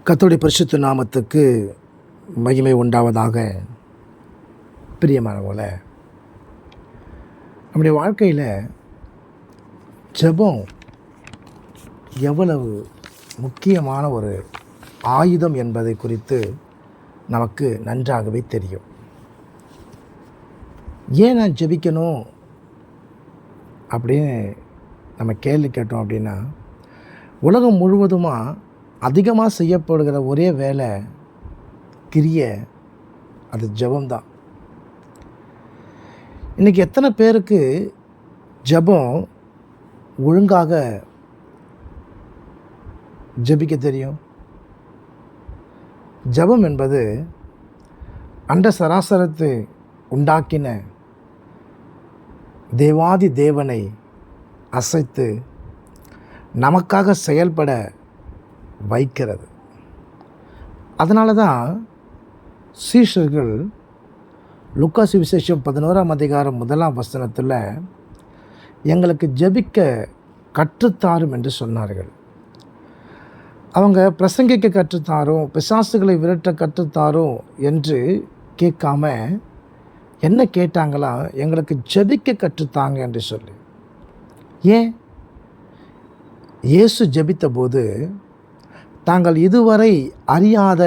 கர்த்தருடைய பரிசுத்த நாமத்துக்கு மகிமை உண்டாவதாக. பிரியமானவர்களே, நம்முடைய வாழ்க்கையில் ஜெபம் எவ்வளவு முக்கியமான ஒரு ஆயுதம் என்பதை குறித்து நமக்கு நன்றாகவே தெரியும். ஏன் நான் ஜெபிக்கணும் அப்படின்னு நம்ம கேள்வி கேட்டோம் அப்படின்னா, உலகம் முழுவதுமாக அதிகமாக செய்யப்படுகிற ஒரே வேலை கிரியை அது ஜெபம்தான். இன்றைக்கி எத்தனை பேருக்கு ஜெபம் ஒழுங்காக ஜெபிக்க தெரியும்? ஜெபம் என்பது அண்ட சராசரத்தை உண்டாக்கின தேவாதி தேவனை அசைத்து நமக்காக செயல்பட வைக்கிறது. அதனால தான் சீஷர்கள் லூக்கா சுவிசேஷம் 11ஆம் அதிகாரம் 1ஆம் வசனத்தில் எங்களுக்கு ஜெபிக்க கற்றுத்தாரும் என்று சொன்னார்கள். அவங்க பிரசங்கிக்க கற்றுத்தாரும், பிசாசுகளை விரட்ட கற்றுத்தாரும் என்று கேட்காம என்ன கேட்டாங்களா? எங்களுக்கு ஜெபிக்க கற்றுத்தாங்க என்று சொல்லி. ஏன்? இயேசு ஜெபித்த போது தாங்கள் இதுவரை அறியாத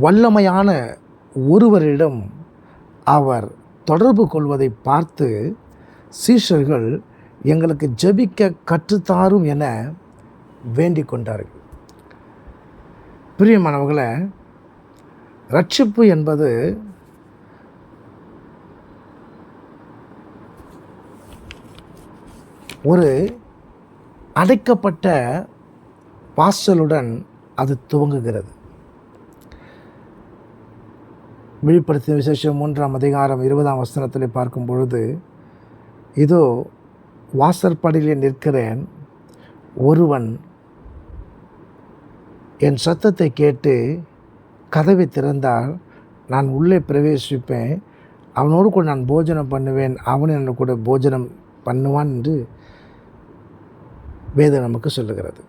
வல்லமையான ஒருவரிடம் அவர் தொடர்பு கொள்வதை பார்த்து சீஷர்கள் எங்களுக்கு ஜெபிக்க கற்றுத்தாரும் என வேண்டிக் கொண்டார்கள். பிரியமானவர்களே, ரட்சிப்பு என்பது ஒரு அடைக்கப்பட்ட வாசலுடன் அது துவங்குகிறது. வெளிப்படுத்தின விசேஷம் 3ஆம் அதிகாரம் 20ஆம் வசனத்தில் பார்க்கும் பொழுது, இதோ வாசற்படியிலே நிற்கிறேன், ஒருவன் என் சத்தத்தை கேட்டு கதவை திறந்தால் நான் உள்ளே பிரவேசிப்பேன், அவனோடு கூட நான் போஜனம் பண்ணுவேன், அவன் என்னோட கூட போஜனம் பண்ணுவான் என்று வேதம் நமக்கு சொல்லுகிறது.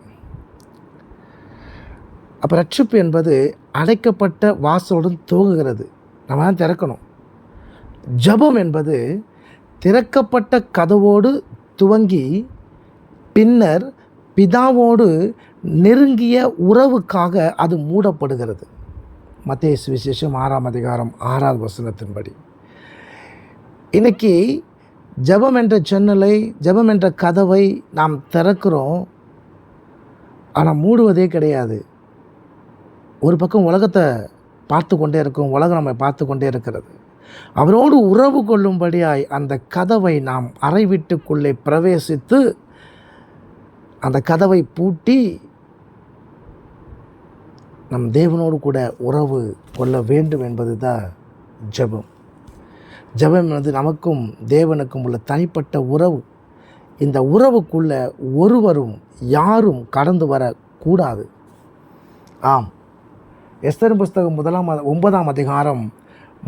அப்போ ரட்சிப்பு என்பது அடைக்கப்பட்ட வாசலுடன் துவங்குகிறது. நம்ம தான் திறக்கணும். ஜெபம் என்பது திறக்கப்பட்ட கதவோடு துவங்கி பின்னர் பிதாவோடு நெருங்கிய உறவுக்காக அது மூடப்படுகிறது. மத்தேயு சுவிசேஷம் 6ஆம் அதிகாரம் 6ஆவது வசனத்தின்படி. இன்னைக்கு ஜெபம் என்ற ஜன்னலை, ஜெபம் என்ற கதவை நாம் திறக்கிறோம், ஆனால் மூடுவதே கிடையாது. ஒரு பக்கம் உலகத்தை பார்த்து கொண்டே இருக்கும், உலகம் நம்மை பார்த்து கொண்டே இருக்கிறது. அவரோடு உறவு கொள்ளும்படியாய் அந்த கதவை நாம் அறை வீட்டுக்குள்ளே பிரவேசித்து அந்த கதவை பூட்டி நம் தேவனோடு கூட உறவு கொள்ள வேண்டும் என்பது தான் ஜெபம். ஜெபம் என்பது நமக்கும் தேவனுக்கும் உள்ள தனிப்பட்ட உறவு. இந்த உறவுக்குள்ளே ஒருவரும் யாரும் கடந்து வரக்கூடாது. ஆம், எஸ்தர் புஸ்தகம் 9ஆம் அதிகாரம்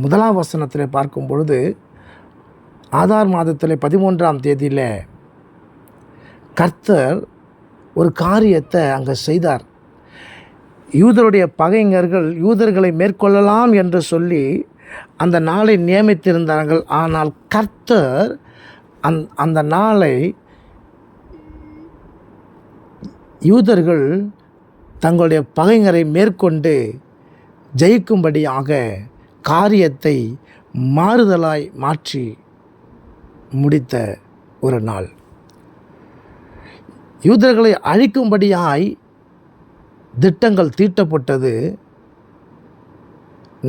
1ஆம் வசனத்தில் பார்க்கும் பொழுது, ஆதார் மாதத்தில் 13ஆம் தேதியில் கர்த்தர் ஒரு காரியத்தை அங்கே செய்தார். யூதருடைய பகைஞர்கள் யூதர்களை மேற்கொள்ளலாம் என்று சொல்லி அந்த நாளை நியமித்திருந்தார்கள். ஆனால் கர்த்தர் அந்த நாளை யூதர்கள் தங்களுடைய பகைஞரை மேற்கொண்டு ஜெயிக்கும்படியாக காரியத்தை மாறுதலாய் மாற்றி முடித்த ஒரு நாள். யூதர்களை அழிக்கும்படியாய் திட்டங்கள் தீட்டப்பட்டது,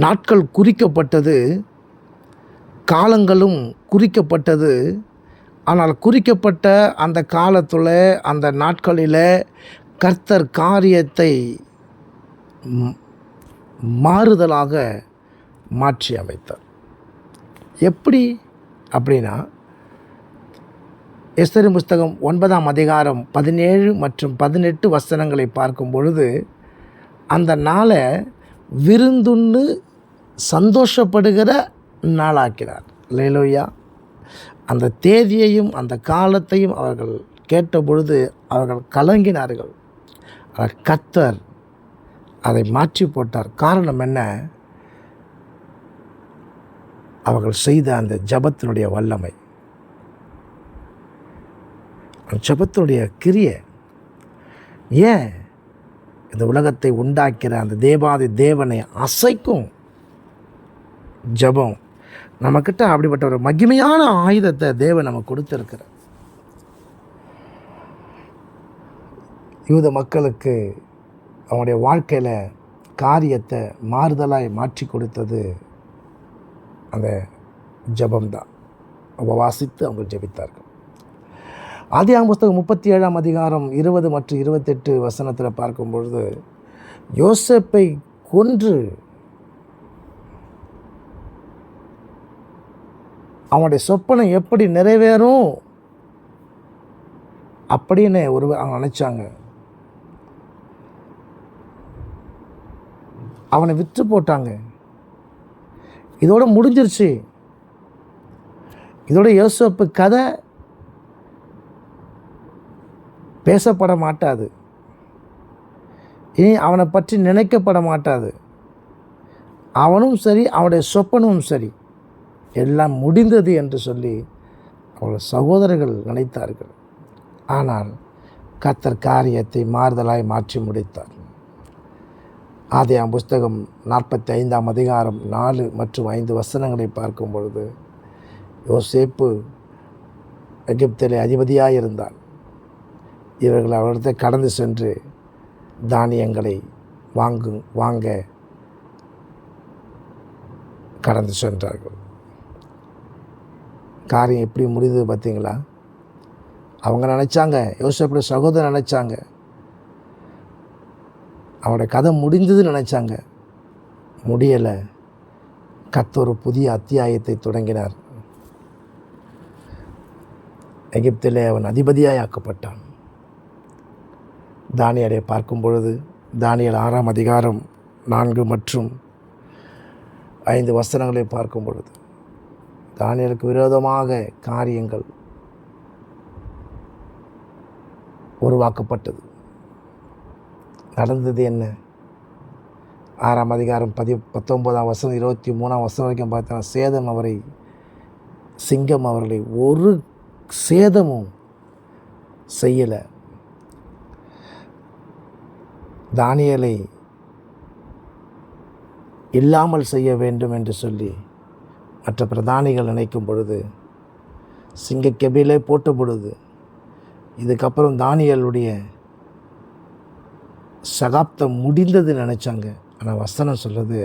நாட்கள் குறிக்கப்பட்டது, காலங்களும் குறிக்கப்பட்டது. ஆனால் குறிக்கப்பட்ட அந்த காலத்தில், அந்த நாட்களில் கர்த்தர் காரியத்தை மாறுதலாக மாற்றி அமைத்தார். எப்படி அப்படின்னா, எஸ்தர் புஸ்தகம் 9ஆம் அதிகாரம் 17 மற்றும் 18 வசனங்களை பார்க்கும் பொழுது, அந்த நாளை விருந்துண்ணு சந்தோஷப்படுகிற நாளாக்கினார். அல்லேலூயா. அந்த தேதியையும் அந்த காலத்தையும் அவர்கள் கேட்டபொழுது அவர்கள் கலங்கினார்கள். கர்த்தர் அதை மாற்றி போட்டார். காரணம் என்ன? அவர்கள் செய்த அந்த ஜெபத்தினுடைய வல்லமை, அந்த ஜெபத்தினுடைய கிரியை. ஏன்? இந்த உலகத்தை உண்டாக்கிற அந்த தேவாதி தேவனை அசைக்கும் ஜெபம். நம்மக்கிட்ட அப்படிப்பட்ட ஒரு மகிமையான ஆயுதத்தை தேவன் நமக்கு கொடுத்துருக்கிறார். யூத மக்களுக்கு அவங்களுடைய வாழ்க்கையில் காரியத்தை மாறுதலாய் மாற்றி கொடுத்தது அந்த ஜெபம்தான். உபவாசித்து அவங்க ஜெபித்தார்கள். ஆதியாகமம் புஸ்தகம் 37ஆம் அதிகாரம் 20 மற்றும் 28 வசனத்தில் பார்க்கும்பொழுது, யோசேப்பை கொன்று அவனுடைய சொப்பனை எப்படி நிறைவேறும் அப்படின்னு அவங்க நினச்சாங்க. அவனை விற்று போட்டாங்க. இதோட முடிஞ்சிருச்சு. இதோட யோசேப்பு கதை பேசப்பட மாட்டாது. இனி அவனை பற்றி நினைக்கப்பட மாட்டாது. அவனும் சரி, அவனுடைய சொப்பனும் சரி, எல்லாம் முடிந்தது என்று சொல்லி அவள் சகோதரர்கள் நினைத்தார்கள். ஆனால் கர்த்தர் காரியத்தை மாறுதலாய் மாற்றி முடித்தார். ஆதியாகமம் புஸ்தகம் 45ஆம் அதிகாரம் 4 மற்றும் 5 வசனங்களை பார்க்கும் பொழுது, யோசேப்பு எகிப்திலே அதிபதியாக இருந்தான். இவர்கள் அவரிடத்தை கடந்து சென்று தானியங்களை வாங்க கடந்து சென்றார்கள். காரியம் எப்படி முடிந்தது பார்த்தீங்களா? அவங்க நினச்சாங்க, யோசேப்புடைய சகோதரர் நினச்சாங்க, அவனுடைய கதை முடிந்ததுன்னு நினச்சாங்க. முடியலை. கர்த்தர் ஒரு புதிய அத்தியாயத்தை தொடங்கினார். எகிப்திலே அவன் அதிபதியாய் ஆக்கப்பட்டான். தானியேலை பார்க்கும் பொழுது, தானியேல் 6ஆம் அதிகாரம் 4 மற்றும் 5 வசனங்களை பார்க்கும் பொழுது, தானியேலுக்கு விரோதமாக காரியங்கள் உருவாக்கப்பட்டது. நடந்தது என்ன? 6ஆம் அதிகாரம் 19ஆம் வசனம் 23ஆம் வசனம் வரைக்கும் பார்த்தா, சிங்கம் அவர்களை ஒரு சேதமும் செய்யலை. தானியேலை இல்லாமல் செய்ய வேண்டும் என்று சொல்லி மற்ற பிரதானிகள் நினைக்கும் பொழுது, சிங்கக்கெபிலே போட்ட பொழுது, இதுக்கப்புறம் தானியேலுடைய சகாப்தம் முடிந்தது நினச்சாங்க. ஆனால் வசனம் சொல்கிறது,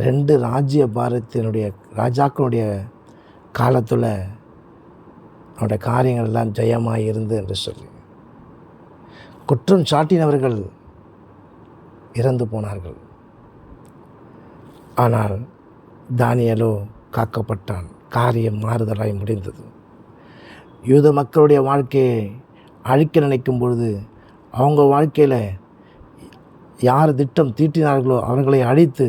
2 ராஜ்ய பாரத்தினுடைய ராஜாக்களுடைய காலத்தில் அவனுடைய காரியங்கள் எல்லாம் ஜெயமாக இருந்து என்று சொல்லி குற்றம் சாட்டினவர்கள் இறந்து போனார்கள். ஆனால் தானியேலோ காக்கப்பட்டான். காரியம் மாறுதலாய் முடிந்தது. யூத மக்களுடைய வாழ்க்கையை அழிக்க நினைக்கும் பொழுது, அவங்க வாழ்க்கையில் யார் திட்டம் தீட்டினார்களோ அவர்களை அழித்து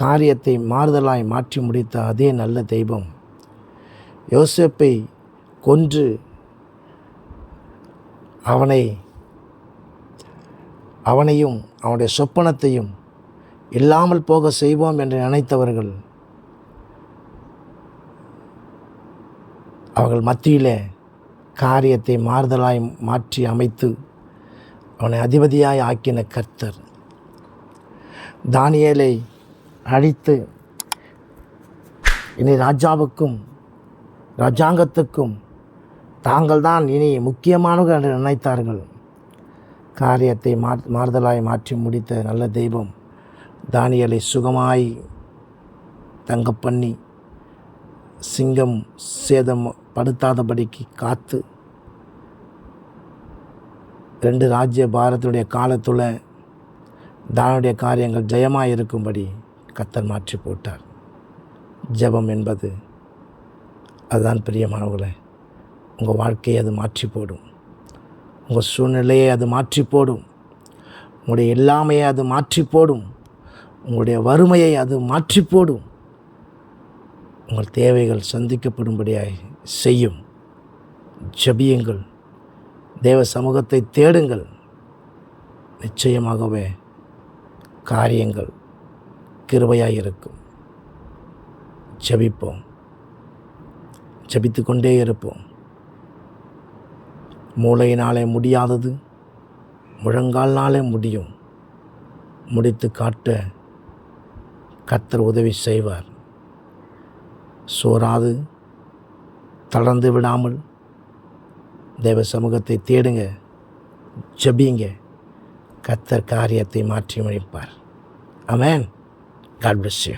காரியத்தை மாறுதலாய் மாற்றி முடித்த அதே நல்ல தெய்வம், யோசேப்பை கொன்று அவனையும் அவனுடைய சொப்பனத்தையும் இல்லாமல் போக செய்வோம் என்று நினைத்தவர்கள், அவர்கள் மத்தியிலே காரியத்தை மாறுதலாய் மாற்றி அமைத்து அவனை அதிபதியாய் ஆக்கின கர்த்தர், தானியேலை அழித்து இனி ராஜாவுக்கும் ராஜாங்கத்துக்கும் தாங்கள் தான் இனி முக்கியமானவர்கள் என்று நினைத்தார்கள். காரியத்தை மாறுதலாய் மாற்றி முடித்த நல்ல தெய்வம் தானியேலை சுகமாய் தங்க பண்ணி, சிங்கம் சேதம் படுத்தாதபடிக்கு காத்து, 2 ராஜ்ய பாரத்துடைய காலத்தில் தானுடைய காரியங்கள் ஜெயமாக இருக்கும்படி கர்த்தர் மாற்றி போட்டார். ஜெபம் என்பது அதுதான் பிரியமானவர்களே. உங்கள் வாழ்க்கையை அது மாற்றி போடும். உங்கள் சூழ்நிலையை அது மாற்றி போடும். உங்களுடைய எல்லாமையை அது மாற்றி போடும். உங்களுடைய வறுமையை அது மாற்றி போடும். உங்கள் தேவைகள் சந்திக்கப்படும்படியாய் செய்யும். ஜெபியுங்கள். தேவ சமூகத்தை தேடுங்கள். நிச்சயமாகவே காரியங்கள் கிருபையாக இருக்கும். ஜெபிப்போம், ஜெபித்து கொண்டே இருப்போம். மூளையினாலே முடியாதது முழங்கால்னாலே முடியும். முடித்து காட்ட கர்த்தர் உதவி செய்வார். சோராது தளர்ந்து விடாமல் தேவ சமூகத்தை தேடுங்க, ஜெபிங்க. கர்த்தர் காரியத்தை மாற்றி முடிப்பார். ஆமென். God bless you.